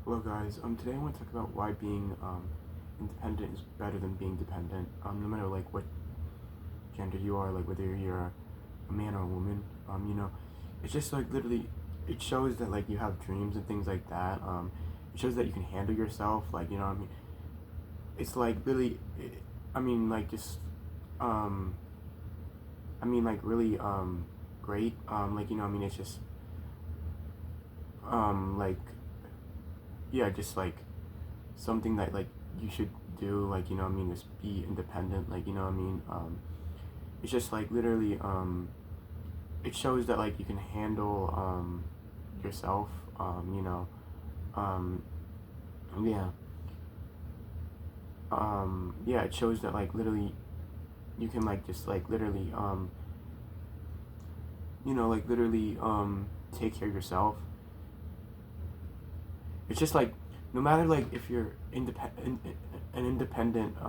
Hello guys, today I want to talk about why being independent is better than being dependent. No matter like what gender you are, like whether you're a man or a woman, it's just like literally, it shows that like you have dreams and things like that. It shows that you can handle yourself, like what I mean. It's like really, I mean like just, um, like really great. Like what I mean. It's just like yeah, just like something that like you should do, like what I mean, just be independent, like what I mean. It's just like literally it shows that like you can handle yourself, um yeah, yeah, it shows that like literally you can like just like literally like literally take care of yourself. It's just like no matter like if you're independent, an independent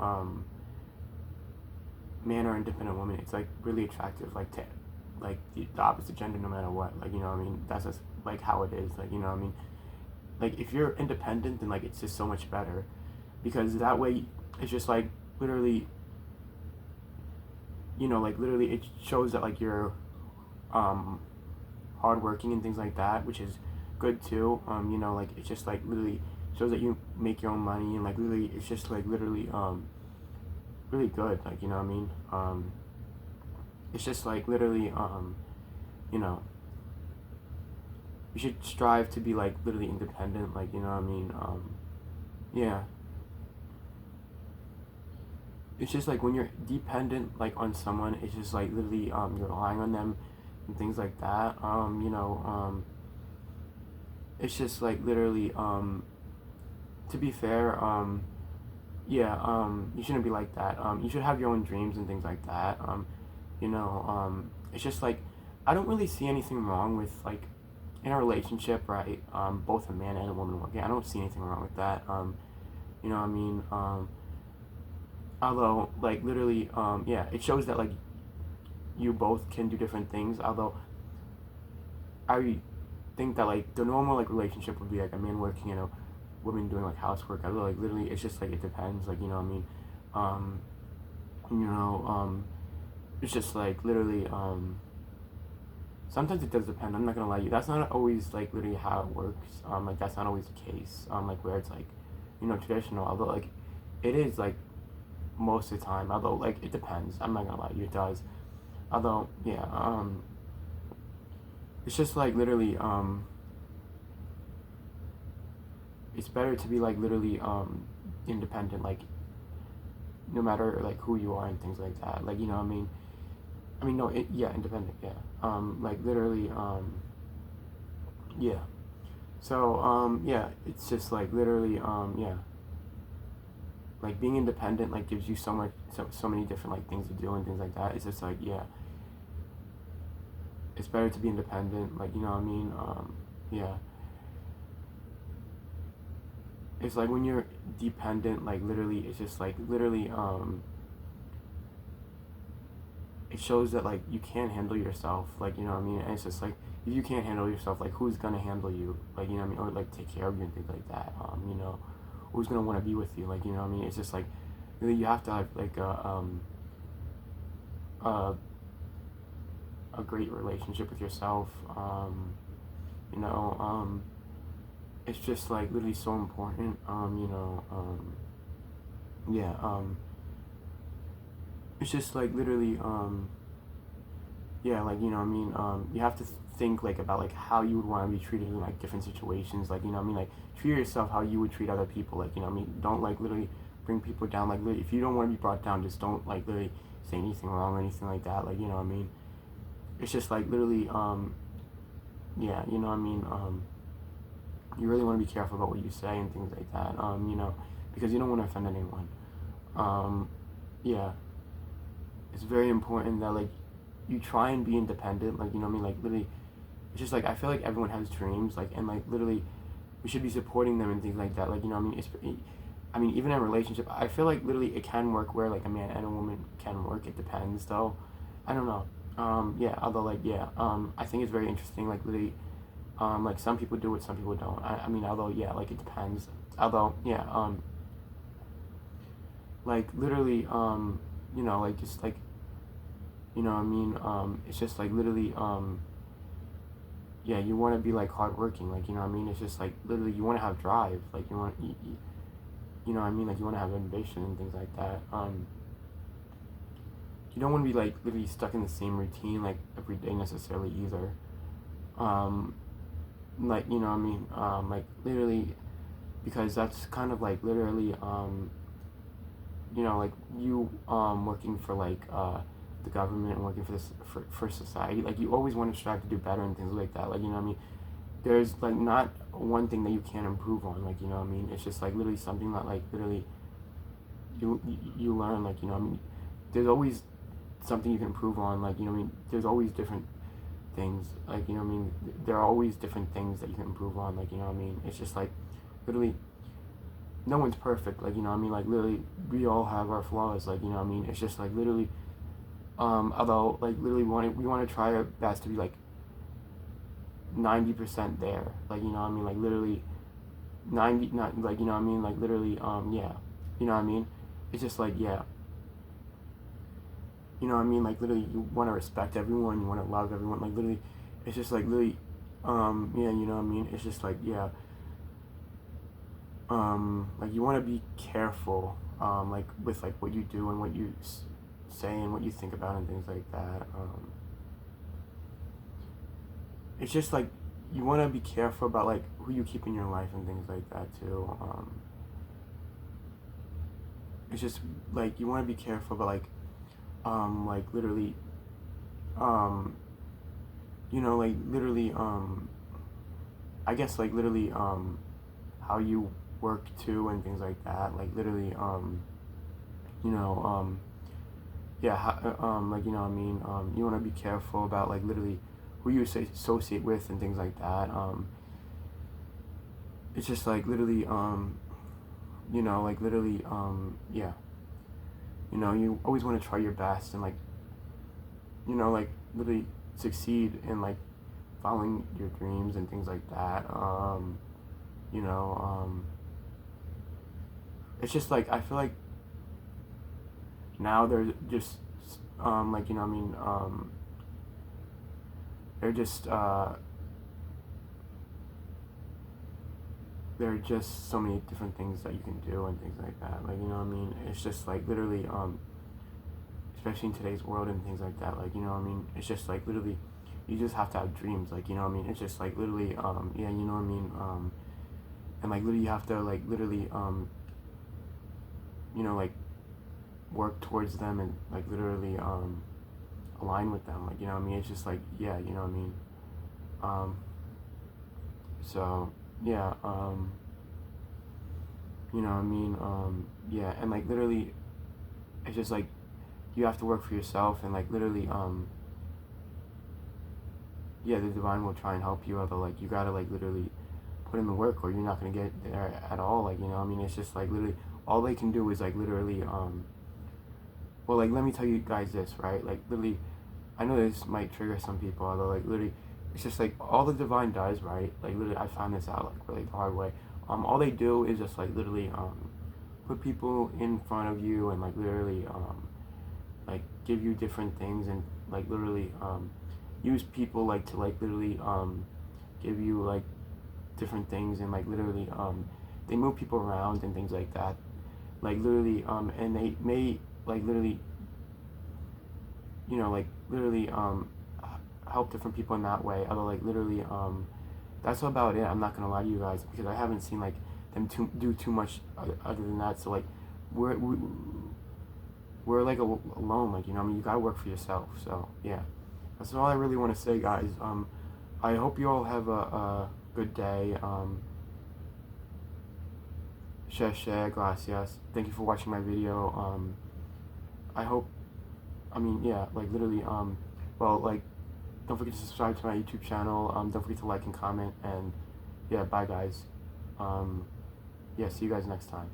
man or independent woman, it's like really attractive, like to like the opposite gender, no matter what. Like what I mean, that's just like how it is. Like what I mean. Like if you're independent, then like it's just so much better, because that way it's just like literally, like literally it shows that like you're um hardworking and things like that, which is good too. Like it's just like literally shows that you make your own money, and like literally it's just like literally really good. Like what I mean. It's just like literally you know you should strive to be like literally independent. Like what I mean. Yeah. It's just like when you're dependent like on someone, it's just like literally you're relying on them and things like that. It's just like literally to be fair, yeah, you shouldn't be like that. You should have your own dreams and things like that. It's just like I don't really see anything wrong with like in a relationship, right? Both a man and a woman working. I don't see anything wrong with that. What I mean. Although like literally, yeah, it shows that like you both can do different things. Although I think that like the normal like relationship would be like a man working and a woman doing like housework. Although like literally, it's just like it depends. Like what I mean. Um, you know, it's just like literally. Sometimes it does depend. I'm not gonna lie to you. That's not always like literally how it works. Like that's not always the case. Like where it's like, traditional. Although like, it is like most of the time. Although like it depends. I'm not gonna lie to you. It does. Although yeah. It's just like literally. It's better to be like literally independent. Like no matter like who you are and things like that. Like what I mean. I mean no. Yeah, independent. Yeah. Like literally. Yeah. So yeah, it's just like literally yeah, like being independent like gives you so much so many different like things to do and things like that. It's just like yeah, it's better to be independent. Like what I mean. Yeah, it's like when you're dependent, like literally, it's just like literally it shows that like you can't handle yourself. Like what I mean. And it's just like if you can't handle yourself, like who's gonna handle you? Like what I mean, or like take care of you and things like that. Who's gonna want to be with you? Like what I mean. It's just like really you have to have like a a great relationship with yourself. You know, it's just like literally so important. Yeah. It's just like literally, yeah, like what I mean. You have to think like about like how you would want to be treated in like different situations. Like what I mean. Like treat yourself how you would treat other people. Like what I mean. Don't like literally bring people down. Like literally, if you don't want to be brought down, just don't like literally say anything wrong or anything like that. Like what I mean. It's just like literally, yeah, what I mean. You really want to be careful about what you say and things like that. Because you don't want to offend anyone. Um, yeah, it's very important that like you try and be independent. Like what I mean. Like literally, it's just like I feel like everyone has dreams. Like and like literally, we should be supporting them and things like that. Like what I mean. I mean, even in a relationship, I feel like literally it can work where like a man and a woman can work. It depends though. I don't know. Yeah. Although like yeah. I think it's very interesting. Like literally Like some people do it, some people don't. I mean, although yeah, like it depends. Although yeah, like literally, you know, like just like, you know what I mean, it's just like literally, yeah, you want to be like hardworking, like, you know what I mean. It's just like literally you want to have drive, like you know what I mean, like you want to have ambition and things like that. You don't want to be like literally stuck in the same routine like every day necessarily either. Um, like you know what I mean, like literally because that's kind of like literally you know, like you working for like the government and working for this for society, like you always want to strive to do better and things like that. Like you know what I mean, there's like not one thing that you can't improve on. Like you know what I mean, it's just like literally something that like literally you learn. Like you know what I mean, there's always something you can improve on. Like you know what I mean, there's always different things. Like you know what I mean, there are always different things that you can improve on. Like you know what I mean, it's just like literally no one's perfect, like you know what I mean, like literally we all have our flaws, like you know what I mean, it's just like literally although like literally we want to try our best to be like 90% there, like you know what I mean, like literally 90, not like you know what I mean, like literally yeah, you know what I mean, it's just like yeah, you know what I mean, like literally you want to respect everyone, you want to love everyone, like literally it's just like literally yeah, you know what I mean, it's just like yeah, like you want to be careful, like with like what you do and what you say and what you think about and things like that. It's just like you want to be careful about like who you keep in your life and things like that too. It's just like you want to be careful about like literally, um, you know, like literally, I guess like literally, how you work too and things like that. Like literally, you know, yeah, like you know what I mean. You want to be careful about like literally who you associate with and things like that. It's just like literally, you know, like literally, yeah, you know, you always want to try your best and like, you know, like literally succeed in like following your dreams and things like that. You know, it's just like I feel like now they're just like you know what I mean, they're just there are just so many different things that you can do and things like that, like you know what I mean, it's just like literally especially in today's world and things like that, like you know what I mean, it's just like literally you just have to have dreams, like you know what I mean, it's just like literally yeah, you know what I mean, and like literally you have to like literally you know, like work towards them and like literally align with them, like you know what I mean, it's just like yeah, you know what I mean, um so yeah, you know what I mean, yeah, and like literally it's just like you have to work for yourself and like literally yeah, the divine will try and help you, although like you gotta like literally put in the work or you're not gonna get there at all, like you know what I mean, it's just like literally all they can do is like literally well, like let me tell you guys this, right, like literally I know this might trigger some people, although like literally it's just like all the divine does, right, like literally I found this out like really the hard way, all they do is just like literally put people in front of you and like literally like give you different things and like literally use people like to like literally give you like different things and like literally they move people around and things like that, like literally and they may like literally, you know, like literally help different people in that way, although like literally that's about it, I'm not gonna lie to you guys, because I haven't seen like them do too much other than that, so like we're we, we're like alone, like you know what I mean, you gotta work for yourself, so yeah, that's all I really want to say, guys. I hope you all have a good day. Share, gracias. Thank you for watching my video. I hope, I mean, yeah, like literally, well, like, don't forget to subscribe to my YouTube channel. Don't forget to like and comment, and yeah, bye, guys. Yeah, see you guys next time.